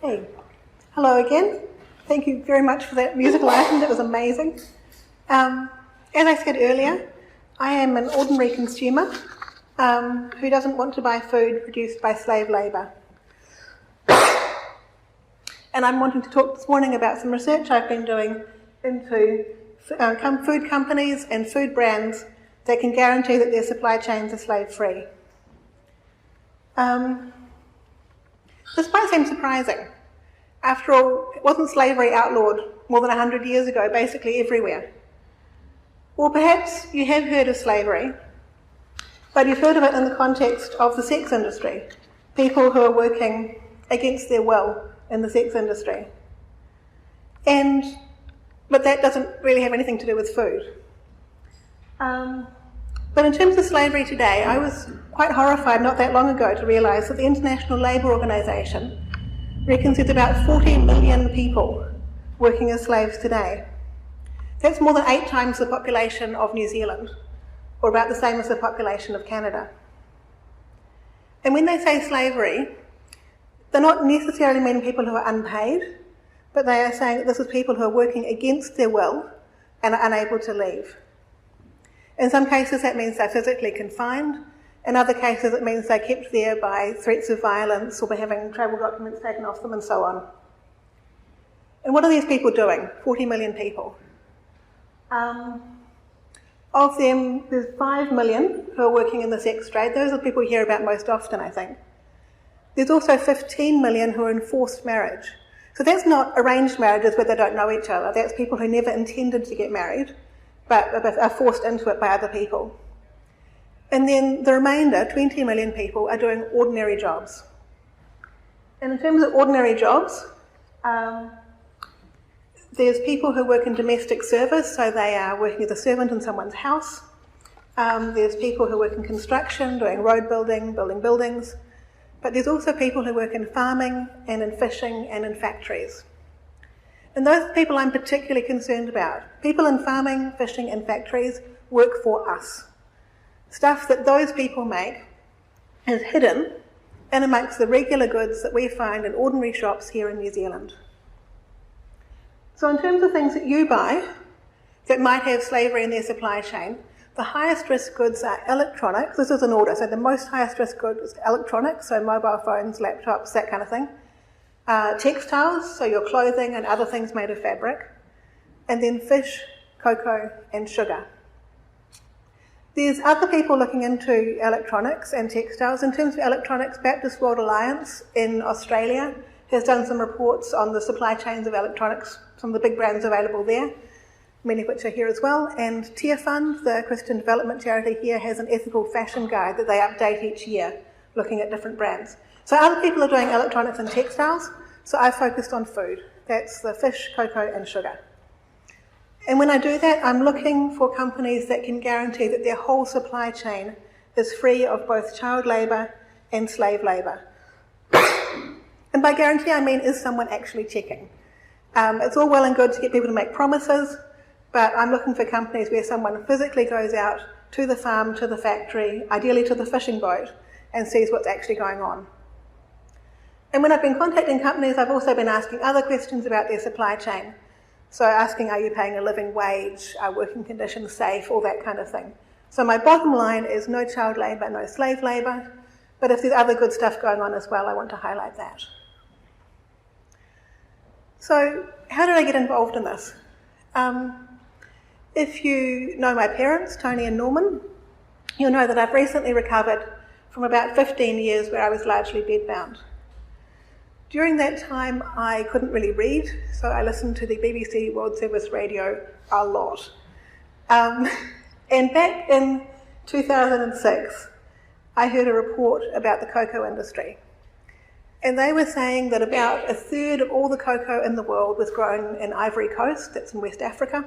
Hey, hello again. Thank you very much for that musical item, that was amazing. As I said earlier, I am an ordinary consumer who doesn't want to buy food produced by slave labour. And I'm wanting to talk this morning about some research I've been doing into food companies and food brands that can guarantee that their supply chains are slave-free. This might seem surprising. After all, wasn't slavery outlawed more than 100 years ago, basically everywhere? Or perhaps you have heard of slavery, but you've heard of it in the context of the sex industry, people who are working against their will in the sex industry. But that doesn't really have anything to do with food. But in terms of slavery today, I was quite horrified not that long ago to realise that the International Labour Organisation reckons there's about 40 million people working as slaves today. That's more than 8 times the population of New Zealand, or about the same as the population of Canada. And when they say slavery, they're not necessarily meaning people who are unpaid, but they are saying that this is people who are working against their will and are unable to leave. In some cases that means they're physically confined. In other cases it means they're kept there by threats of violence or by having travel documents taken off them and so on. And what are these people doing? 40 million people. Of them, there's 5 million who are working in the sex trade. Those are the people you hear about most often, I think. There's also 15 million who are in forced marriage. So that's not arranged marriages where they don't know each other. That's people who never intended to get married, but are forced into it by other people. And then the remainder, 20 million people, are doing ordinary jobs. And in terms of ordinary jobs, there's people who work in domestic service, so they are working as a servant in someone's house. There's people who work in construction, doing road building, building buildings. But there's also people who work in farming and in fishing and in factories. And those are people I'm particularly concerned about. People in farming, fishing and factories work for us. Stuff that those people make is hidden and amongst the regular goods that we find in ordinary shops here in New Zealand. So in terms of things that you buy that might have slavery in their supply chain, the highest risk goods are electronics. This is an order, so the most highest risk good is electronics, so mobile phones, laptops, that kind of thing. Textiles, so your clothing and other things made of fabric. And then fish, cocoa and sugar. There's other people looking into electronics and textiles. In terms of electronics, Baptist World Alliance in Australia has done some reports on the supply chains of electronics, some of the big brands available there, many of which are here as well. And Tear Fund, the Christian development charity here, has an ethical fashion guide that they update each year, looking at different brands. So other people are doing electronics and textiles, so I focused on food. That's the fish, cocoa and sugar. And when I do that, I'm looking for companies that can guarantee that their whole supply chain is free of both child labour and slave labour. And by guarantee, I mean, is someone actually checking? It's all well and good to get people to make promises, but I'm looking for companies where someone physically goes out to the farm, to the factory, ideally to the fishing boat, and sees what's actually going on. And when I've been contacting companies, I've also been asking other questions about their supply chain. So asking, are you paying a living wage? Are working conditions safe? All that kind of thing. So my bottom line is no child labour, no slave labour. But if there's other good stuff going on as well, I want to highlight that. So how did I get involved in this? If you know my parents, Tony and Norman, you'll know that I've recently recovered from about 15 years where I was largely bedbound. During that time, I couldn't really read, so I listened to the BBC World Service Radio a lot. And back in 2006, I heard a report about the cocoa industry. And they were saying that about a third of all the cocoa in the world was grown in Ivory Coast, that's in West Africa,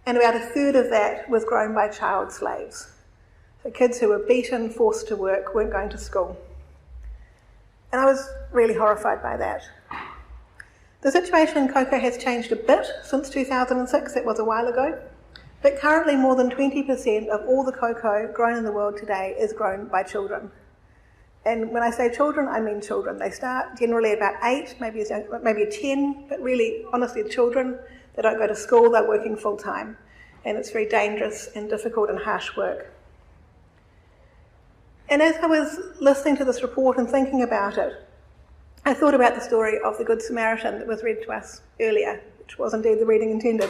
and about a third of that was grown by child slaves. So kids who were beaten, forced to work, weren't going to school. And I was really horrified by that. The situation in cocoa has changed a bit since 2006, that was a while ago, but currently more than 20% of all the cocoa grown in the world today is grown by children. And when I say children, I mean children. They start generally about 8, maybe 10, but really, honestly, children. They don't go to school, they're working full time. And it's very dangerous and difficult and harsh work. And as I was listening to this report and thinking about it, I thought about the story of the Good Samaritan that was read to us earlier, which was indeed the reading intended.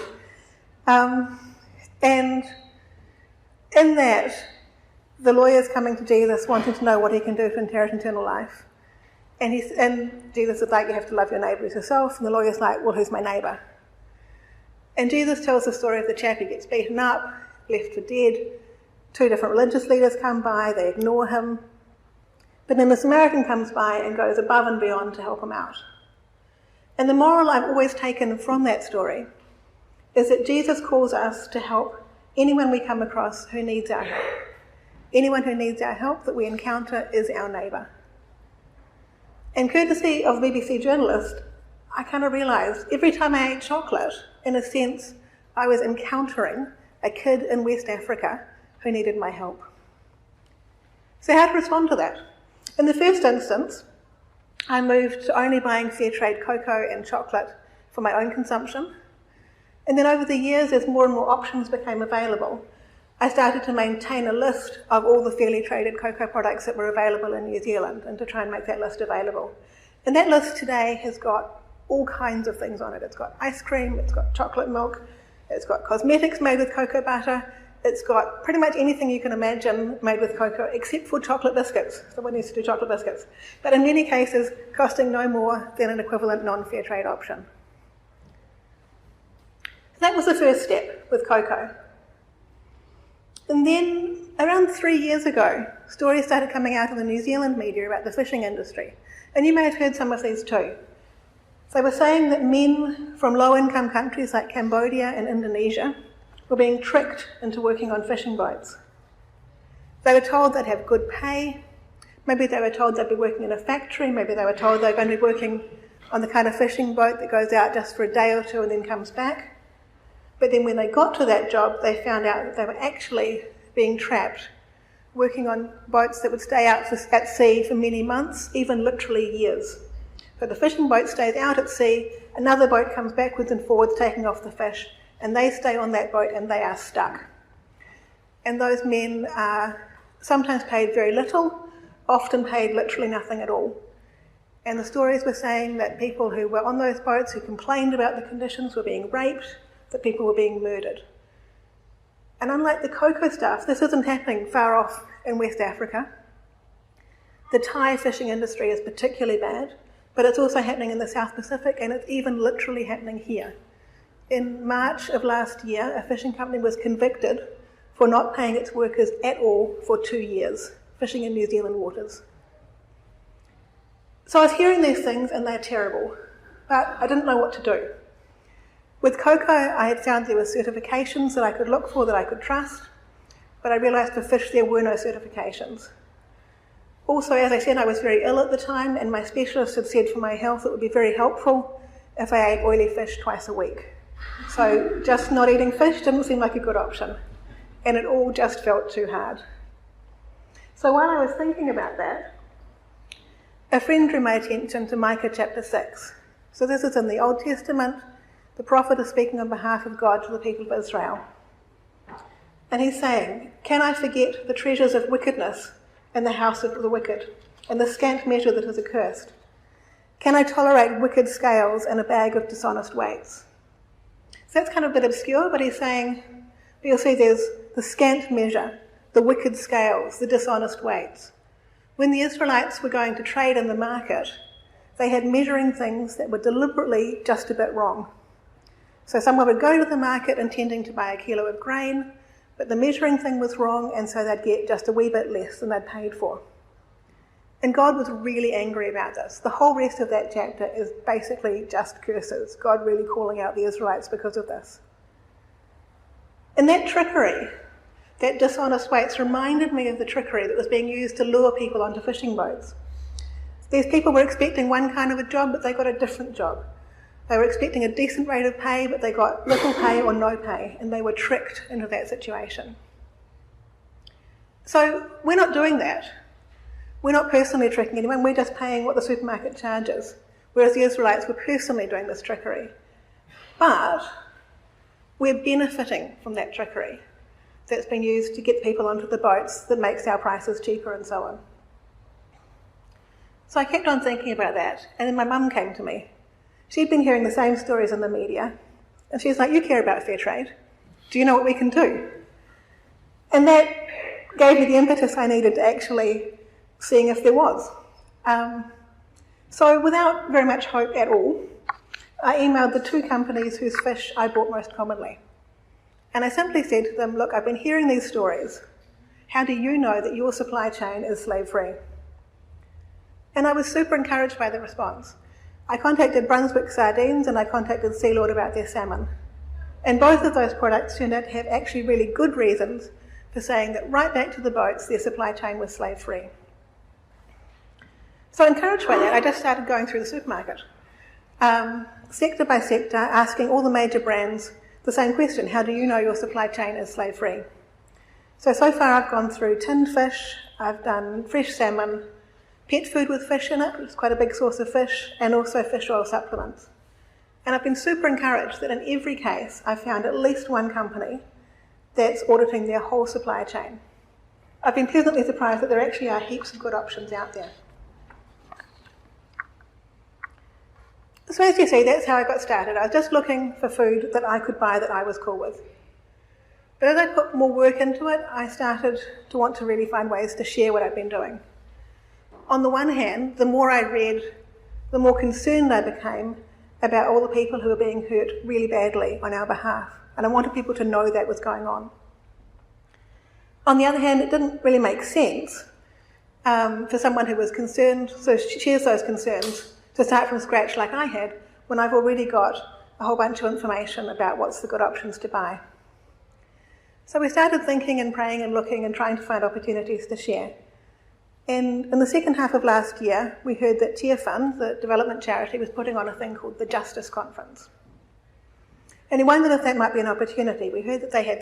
And in that, the lawyer's coming to Jesus wanting to know what he can do to inherit eternal life. And Jesus is like, you have to love your neighbour as yourself. And the lawyer's like, well, who's my neighbour? And Jesus tells the story of the chap who gets beaten up, left for dead. 2 different religious leaders come by, they ignore him. But then the Samaritan comes by and goes above and beyond to help him out. And the moral I've always taken from that story is that Jesus calls us to help anyone we come across who needs our help. Anyone who needs our help that we encounter is our neighbour. And courtesy of BBC journalist, I kind of realised every time I ate chocolate, in a sense, I was encountering a kid in West Africa who needed my help. So how to respond to that? In the first instance, I moved to only buying fair trade cocoa and chocolate for my own consumption. And then over the years, as more and more options became available, I started to maintain a list of all the fairly traded cocoa products that were available in New Zealand and to try and make that list available. And that list today has got all kinds of things on it. It's got ice cream, it's got chocolate milk, it's got cosmetics made with cocoa butter, it's got pretty much anything you can imagine made with cocoa except for chocolate biscuits. Someone needs to do chocolate biscuits. But in many cases, costing no more than an equivalent non-fair trade option. That was the first step with cocoa. And then around 3 years ago, stories started coming out in the New Zealand media about the fishing industry. And you may have heard some of these too. They were saying that men from low-income countries like Cambodia and Indonesia were being tricked into working on fishing boats. They were told they'd have good pay. Maybe they were told they'd be working in a factory. Maybe they were told they were going to be working on the kind of fishing boat that goes out just for a day or two and then comes back. But then when they got to that job, they found out that they were actually being trapped, working on boats that would stay out at sea for many months, even literally years. So the fishing boat stays out at sea, another boat comes backwards and forwards taking off the fish, and they stay on that boat and they are stuck. And those men are sometimes paid very little, often paid literally nothing at all. And the stories were saying that people who were on those boats who complained about the conditions were being raped, that people were being murdered. And unlike the cocoa stuff, this isn't happening far off in West Africa. The Thai fishing industry is particularly bad, but it's also happening in the South Pacific, and it's even literally happening here. In March of last year, a fishing company was convicted for not paying its workers at all for 2 years, fishing in New Zealand waters. So I was hearing these things, and they're terrible, but I didn't know what to do. With cocoa, I had found there were certifications that I could look for that I could trust, but I realised for fish there were no certifications. Also, as I said, I was very ill at the time, and my specialist had said for my health it would be very helpful if I ate oily fish twice a week. So just not eating fish didn't seem like a good option, and it all just felt too hard. So while I was thinking about that, a friend drew my attention to Micah chapter 6. So this is in the Old Testament. The prophet is speaking on behalf of God to the people of Israel. And he's saying, "Can I forget the treasures of wickedness in the house of the wicked, and the scant measure that is accursed? Can I tolerate wicked scales and a bag of dishonest weights?" So that's kind of a bit obscure, but he's saying, but you'll see there's the scant measure, the wicked scales, the dishonest weights. When the Israelites were going to trade in the market, they had measuring things that were deliberately just a bit wrong. So someone would go to the market intending to buy a kilo of grain, but the measuring thing was wrong, and so they'd get just a wee bit less than they'd paid for. And God was really angry about this. The whole rest of that chapter is basically just curses, God really calling out the Israelites because of this. And that trickery, that dishonest weights, reminded me of the trickery that was being used to lure people onto fishing boats. These people were expecting one kind of a job, but they got a different job. They were expecting a decent rate of pay, but they got little pay or no pay, and they were tricked into that situation. So we're not doing that. We're not personally tricking anyone, we're just paying what the supermarket charges, whereas the Israelites were personally doing this trickery. But we're benefiting from that trickery that's been used to get people onto the boats that makes our prices cheaper and so on. So I kept on thinking about that, and then my mum came to me. She'd been hearing the same stories in the media, and she's like, you care about fair trade. Do you know what we can do? And that gave me the impetus I needed to actually seeing if there was. So without very much hope at all, I emailed the 2 companies whose fish I bought most commonly. And I simply said to them, look, I've been hearing these stories. How do you know that your supply chain is slave-free? And I was super encouraged by the response. I contacted Brunswick Sardines and I contacted Sealord about their salmon. And both of those products turned out to have actually really good reasons for saying that right back to the boats, their supply chain was slave-free. So encouraged by that, I just started going through the supermarket, sector by sector, asking all the major brands the same question, how do you know your supply chain is slave-free? So far I've gone through tinned fish, I've done fresh salmon, pet food with fish in it, it's quite a big source of fish, and also fish oil supplements. And I've been super encouraged that in every case I've found at least one company that's auditing their whole supply chain. I've been pleasantly surprised that there actually are heaps of good options out there. So as you see, that's how I got started. I was just looking for food that I could buy that I was cool with. But as I put more work into it, I started to want to really find ways to share what I've been doing. On the one hand, the more I read, the more concerned I became about all the people who were being hurt really badly on our behalf. And I wanted people to know that was going on. On the other hand, it didn't really make sense for someone who was concerned, so shares those concerns, to start from scratch like I had, when I've already got a whole bunch of information about what's the good options to buy. So we started thinking and praying and looking and trying to find opportunities to share. And in the second half of last year, we heard that Tear Fund, the development charity, was putting on a thing called the Justice Conference. And we wondered if that might be an opportunity. We heard that they had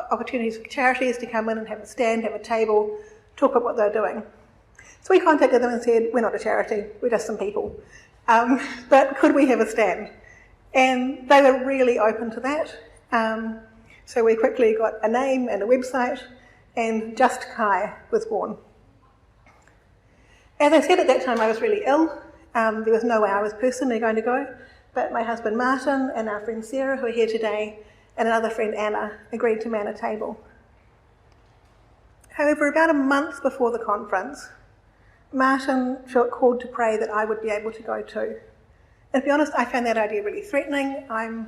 opportunities for charities to come in and have a stand, have a table, talk about what they're doing. So we contacted them and said, we're not a charity, we're just some people. But could we have a stand? And they were really open to that. So we quickly got a name and a website, and justkai was born. As I said at that time, I was really ill. There was no way I was personally going to go, but my husband Martin and our friend Sarah, who are here today, and another friend Anna, agreed to man a table. However, about a month before the conference, Martin felt called to pray that I would be able to go too. And to be honest, I found that idea really threatening. I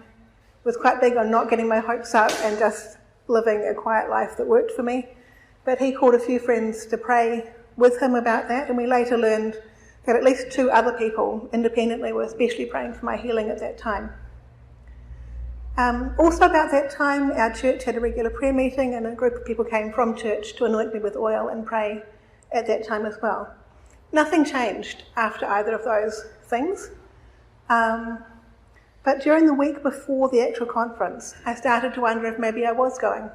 was quite big on not getting my hopes up and just living a quiet life that worked for me. But he called a few friends to pray with him about that, and we later learned that at least 2 other people independently were especially praying for my healing at that time. Also about that time, our church had a regular prayer meeting, and a group of people came from church to anoint me with oil and pray at that time as well. Nothing changed after either of those things. But during the week before the actual conference, I started to wonder if maybe I was going.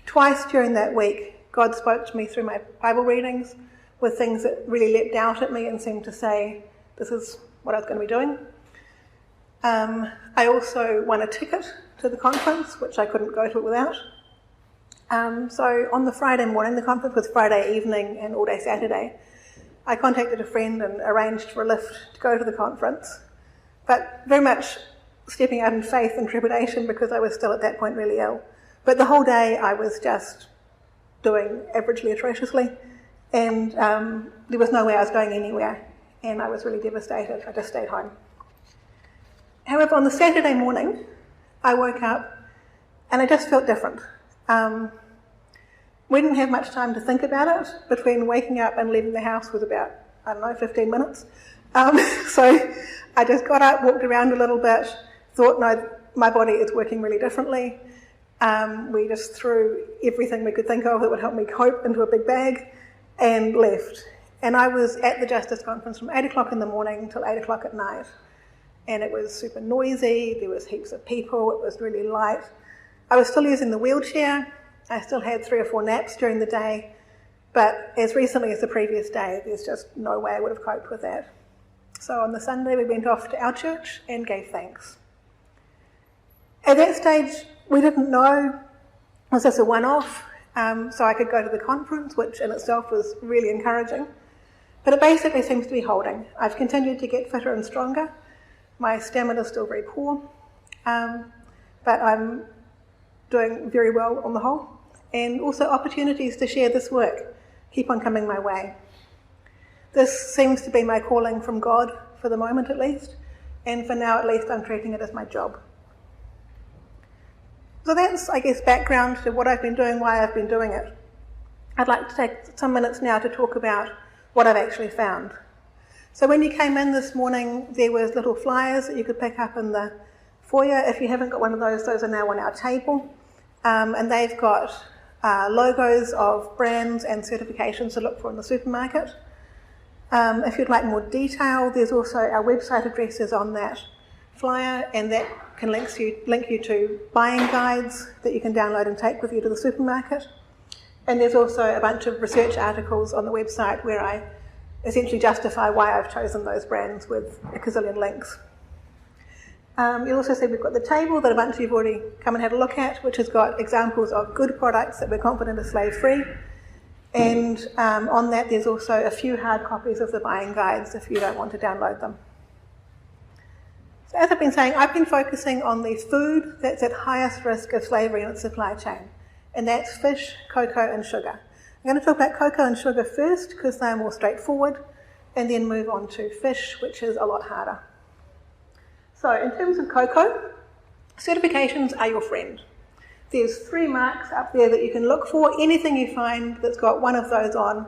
Twice during that week, God spoke to me through my Bible readings with things that really leapt out at me and seemed to say, this is what I was going to be doing. I also won a ticket to the conference, which I couldn't go to it without. So on the Friday morning, the conference was Friday evening and all day Saturday, I contacted a friend and arranged for a lift to go to the conference, but very much stepping out in faith and trepidation because I was still at that point really ill. But the whole day I was just doing averagely atrociously, and there was no way I was going anywhere, and I was really devastated. I just stayed home. However, on the Saturday morning, I woke up and I just felt different. We didn't have much time to think about it. Between waking up and leaving the house was about, 15 minutes. So I just got up, walked around a little bit, thought, no, my body is working really differently. We just threw everything we could think of that would help me cope into a big bag and left. And I was at the Justice Conference from 8 o'clock in the morning till 8 o'clock at night. And it was super noisy, there was heaps of people, it was really light. I was still using the wheelchair, I still had 3 or 4 naps during the day, But as recently as the previous day, there's just no way I would have coped with that. So on the Sunday, we went off to our church and gave thanks. At that stage, we didn't know, was this a one-off? So I could go to the conference, which in itself was really encouraging. But it basically seems to be holding. I've continued to get fitter and stronger. My stamina is still very poor, but I'm doing very well on the whole. And also opportunities to share this work keep on coming my way. This seems to be my calling from God, for the moment at least, and for now at least I'm treating it as my job. So that's, I guess, background to what I've been doing, why I've been doing it. I'd like to take some minutes now to talk about what I've actually found. So when you came in this morning, there was little flyers that you could pick up in the foyer. If you haven't got one of those are now on our table. And they've got logos of brands and certifications to look for in the supermarket. If you'd like more detail, there's also our website addresses on that flyer, and that can link you to buying guides that you can download and take with you to the supermarket. And there's also a bunch of research articles on the website where I essentially justify why I've chosen those brands with a gazillion links. You'll also see we've got the table that a bunch of you have already come and had a look at, which has got examples of good products that we're confident are slave-free. And on that there's also a few hard copies of the buying guides if you don't want to download them. So as I've been saying, I've been focusing on the food that's at highest risk of slavery in its supply chain, and that's fish, cocoa and sugar. I'm going to talk about cocoa and sugar first because they're more straightforward, and then move on to fish, which is a lot harder. So in terms of cocoa, certifications are your friend. There's 3 marks up there that you can look for. Anything you find that's got one of those on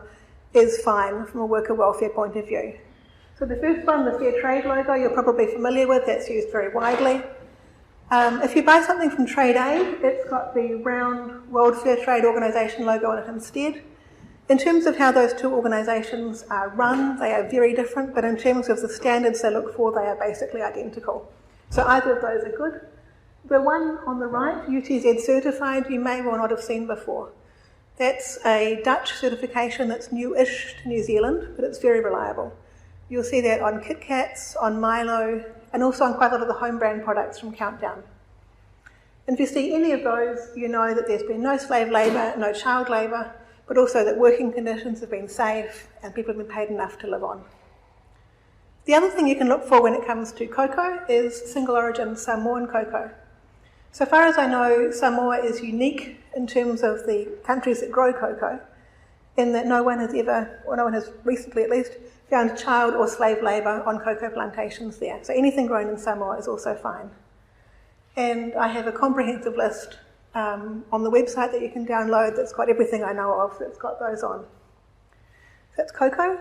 is fine from a worker welfare point of view. So the first one, the Fair Trade logo, you're probably familiar with. That's used very widely. If you buy something from Trade Aid, it's got the round World Fair Trade Organisation logo on it instead. In terms of how those two organisations are run, they are very different, but in terms of the standards they look for, they are basically identical. So either of those are good. The one on the right, UTZ certified, you may well not have seen before. That's a Dutch certification that's new-ish to New Zealand, but it's very reliable. You'll see that on Kit Kats, on Milo, and also on quite a lot of the home brand products from Countdown. And if you see any of those, you know that there's been no slave labour, no child labour, but also that working conditions have been safe and people have been paid enough to live on. The other thing you can look for when it comes to cocoa is single origin Samoan cocoa. So far as I know, Samoa is unique in terms of the countries that grow cocoa, in that no one has recently at least, found child or slave labour on cocoa plantations there. So anything grown in Samoa is also fine. And I have a comprehensive list on the website that you can download that's got everything I know of that's got those on. So that's cocoa.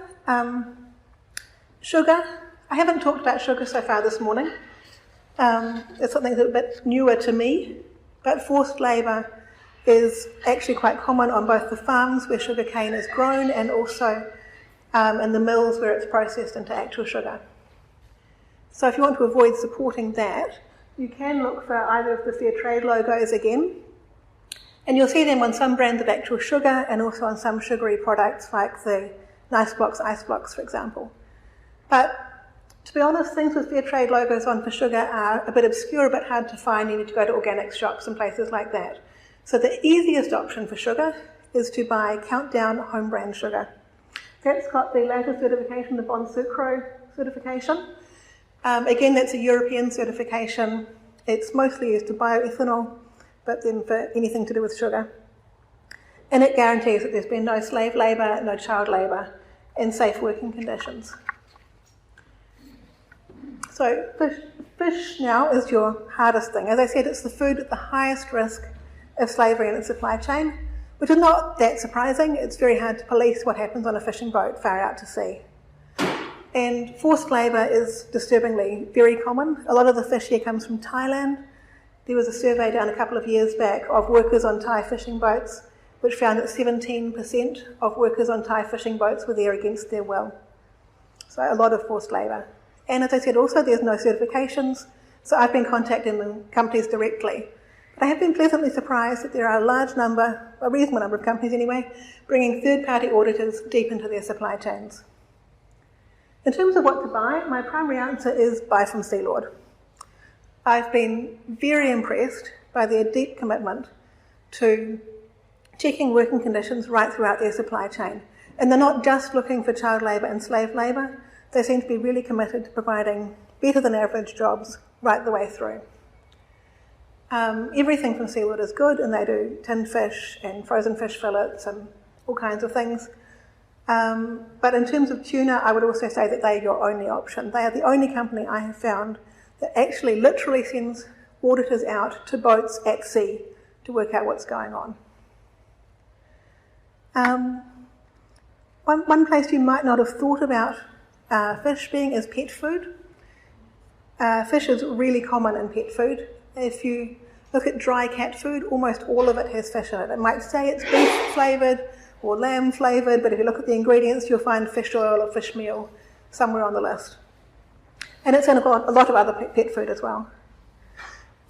Sugar. I haven't talked about sugar so far this morning. It's something that's a bit newer to me, but forced labour is actually quite common on both the farms where sugar cane is grown and also in the mills where it's processed into actual sugar. So if you want to avoid supporting that, you can look for either of the Fair Trade logos again, and you'll see them on some brands of actual sugar and also on some sugary products like the Nice Blocks Ice Blocks, for example. But to be honest, things with Fair Trade logos on for sugar are a bit obscure, a bit hard to find. You need to go to organic shops and places like that. So the easiest option for sugar is to buy Countdown home brand sugar. That's got the latter certification, the Bon Sucro certification. Again, that's a European certification. It's mostly used to bioethanol, but then for anything to do with sugar. And it guarantees that there's been no slave labour, no child labour, and safe working conditions. So fish now is your hardest thing. As I said, it's the food at the highest risk of slavery in its supply chain, which is not that surprising. It's very hard to police what happens on a fishing boat far out to sea. And forced labour is disturbingly very common. A lot of the fish here comes from Thailand. There was a survey done a couple of years back of workers on Thai fishing boats, which found that 17% of workers on Thai fishing boats were there against their will. So a lot of forced labour. And as I said, also there's no certifications, so I've been contacting the companies directly But I have been pleasantly surprised that there are a reasonable number of companies anyway, bringing third-party auditors deep into their supply chains. In terms of what to buy, my primary answer is buy from Sealord. I've been very impressed by their deep commitment to checking working conditions right throughout their supply chain. And they're not just looking for child labour and slave labour, they seem to be really committed to providing better than average jobs right the way through. Everything from Sealord is good, and they do tinned fish and frozen fish fillets and all kinds of things. But in terms of tuna, I would also say that they are your only option. They are the only company I have found that actually literally sends auditors out to boats at sea to work out what's going on. One place you might not have thought about fish being is pet food. Fish is really common in pet food. If you look at dry cat food, almost all of it has fish in it. It might say it's beef flavoured or lamb flavoured, but if you look at the ingredients, you'll find fish oil or fish meal somewhere on the list. And it's in a lot of other pet food as well.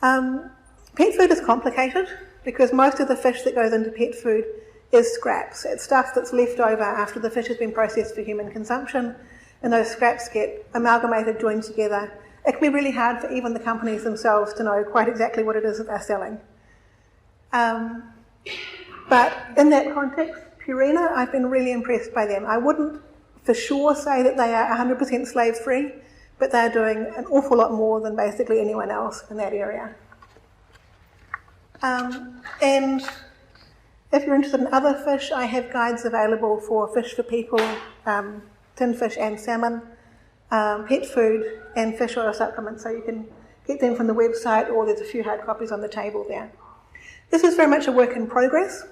Pet food is complicated because most of the fish that goes into pet food is scraps. It's stuff that's left over after the fish has been processed for human consumption, and those scraps get amalgamated, joined together. It can be really hard for even the companies themselves to know quite exactly what it is that they're selling. But in that context, Purina, I've been really impressed by them. I wouldn't for sure say that they are 100% slave-free, but they're doing an awful lot more than basically anyone else in that area. And if you're interested in other fish, I have guides available for fish for people, tinned fish and salmon, pet food and fish oil supplements, so you can get them from the website, or there's a few hard copies on the table there. This is very much a work in progress.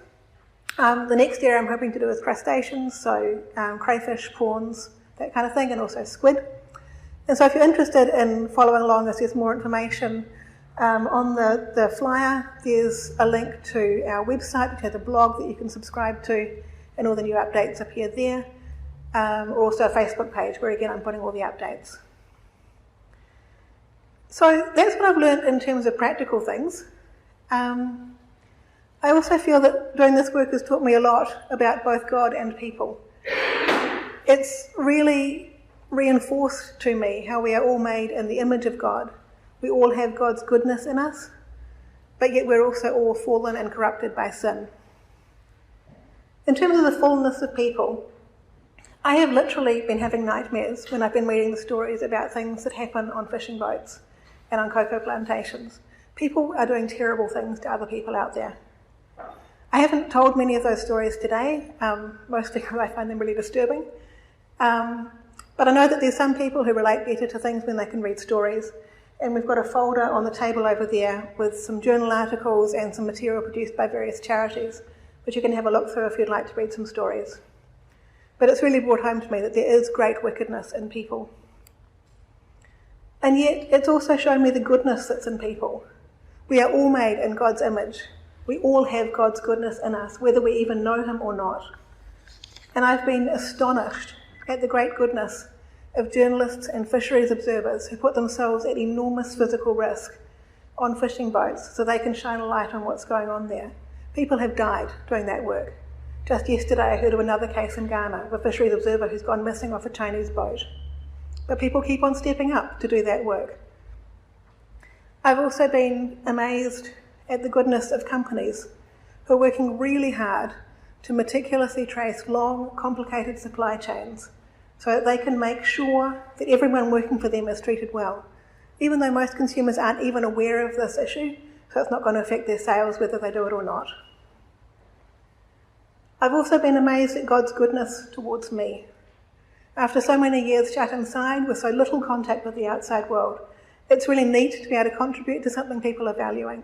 The next area I'm hoping to do is crustaceans, so crayfish, prawns, that kind of thing, and also squid. And so if you're interested in following along as there's more information, on the flyer there's a link to our website, which has a blog that you can subscribe to, and all the new updates appear there, or also a Facebook page where again I'm putting all the updates. So that's what I've learned in terms of practical things. I also feel that doing this work has taught me a lot about both God and people. It's really reinforced to me how we are all made in the image of God. We all have God's goodness in us, but yet we're also all fallen and corrupted by sin. In terms of the fullness of people, I have literally been having nightmares when I've been reading the stories about things that happen on fishing boats and on cocoa plantations. People are doing terrible things to other people out there. I haven't told many of those stories today, mostly because I find them really disturbing. But I know that there's some people who relate better to things when they can read stories. And we've got a folder on the table over there with some journal articles and some material produced by various charities, which you can have a look through if you'd like to read some stories. But it's really brought home to me that there is great wickedness in people. And yet it's also shown me the goodness that's in people. We are all made in God's image. We all have God's goodness in us, whether we even know him or not. And I've been astonished at the great goodness of journalists and fisheries observers who put themselves at enormous physical risk on fishing boats so they can shine a light on what's going on there. People have died doing that work. Just yesterday I heard of another case in Ghana of a fisheries observer who's gone missing off a Chinese boat. But people keep on stepping up to do that work. I've also been amazed at the goodness of companies who are working really hard to meticulously trace long, complicated supply chains so that they can make sure that everyone working for them is treated well, even though most consumers aren't even aware of this issue, so it's not going to affect their sales whether they do it or not. I've also been amazed at God's goodness towards me. After so many years shut inside with so little contact with the outside world, it's really neat to be able to contribute to something people are valuing,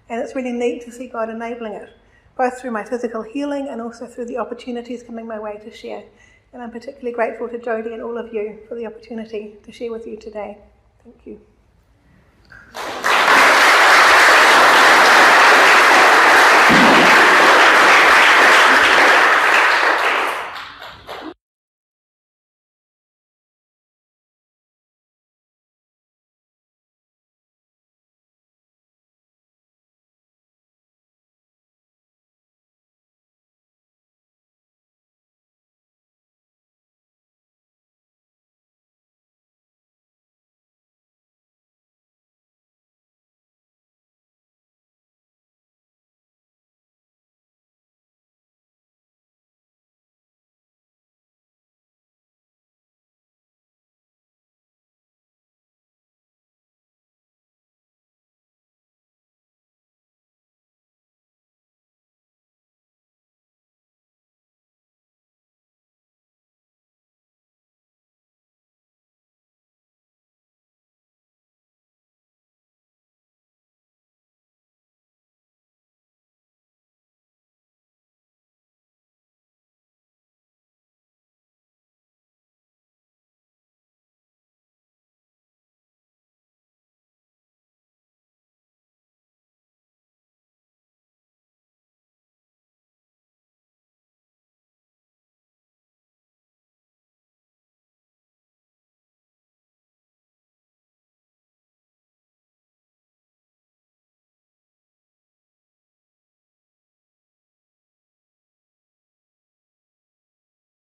and it's really neat to see God enabling it, both through my physical healing and also through the opportunities coming my way to share. And I'm particularly grateful to Jodie and all of you for the opportunity to share with you today. Thank you.